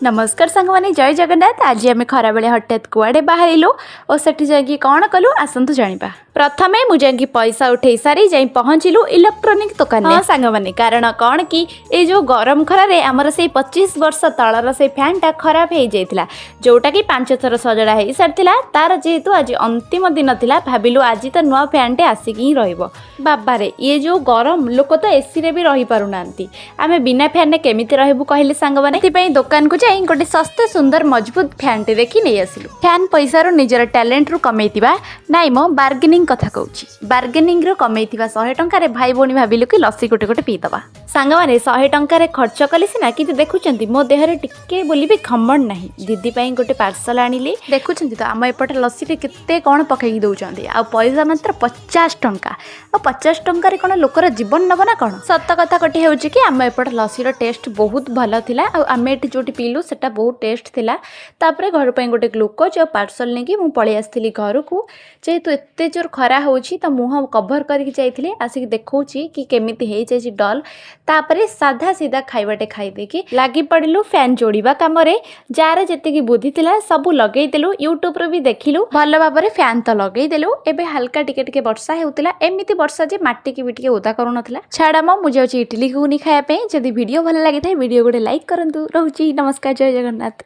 नमस्कार सांगवानी जय जगन्नाथ। आज आम खरा बेले हठात कुआडे बाहरिलु और सेठी जाइए कौन कलु आसतु जानिबा। प्रथमे मु जाइए पैसा उठे सारी जाई पहुँचलु इलेक्ट्रोनिक दुकान में सांगवानी। कारण कौन कि ये जो गरम खरारे आमर से 25 वर्ष तलर से फैन टा खराब हो जाता जोटा कि 5 थर सजड़ा हो सारी तार जेहेतु आज अंतिम दिन था भाविलु आज तो नुआ फैन टे आसिक ही बाबारे ये जो गरम लोक तो एसी रे भी रही पारुना आम बिना फैन केमिति रहबु कहले सांगवानी। दुकान को जाई गोटे सस्ता सुंदर मजबूत फैन टे देखी नहीं आसिलु। फैन पैसा निजर टैलेंट रु कमेइतिबा नाइ मो बार्गेनिंग कथा कहूची। बार्गेनिंग रो कमेइतिबा 100 टंका रे भाई भौणी भाबिलु कि लस्सी गोटे गोटे पीदबा। सांगवाने 100 टंका रे खर्च कले सिना कि देखुचंती मो देहरे टिके बोली भी खम्बण नाही। दीदी पई गोटे पार्सल आनिली देखुचंती तो आम एपटे लस्सी रे केते कोन पकई दउचंती आ पैसा मात्र 50 टंका। आ 50 टंका रे कोन लोकर जीवन नब ना कोन। सत्य कथा कटी होउची कि आम एपटे लस्सी रो टेस्ट बहुत भलो थिला आ आम एठी जोटी पीलु सेटा बहुत टेस्ट थिला। तापरे घर पई गोटे ग्लूकोज और पार्सल नेकी मु पळी आस्थिली घर को जेहेतु एते जोर खरा होउची त मुह कवर करके जाइथिले आसिक देखौची कि केमिति हेइ जाइछि डल। तापरे साधा सीधा खाइबाटे खाइ देकी लागी पड़िलु फैन जोड़िबा काम रे। जार जेते की बुद्धि थिला सब लगेइ देलु यूट्यूब रे भी देखिलु भल भाबरे फैन तो लगेइ देलु। एबे हल्का टिके टिके वर्षा हेउतिला एमिति वर्षा जे माटी की भी टिके ओदा करू नथिला। छाड़ा मु जाउची इडली घुगनी खाया पे। जदि वीडियो भल लागि थाए वीडियो गोटे लाइक करंतु। रहउची नमस्कार जय जगन्नाथ।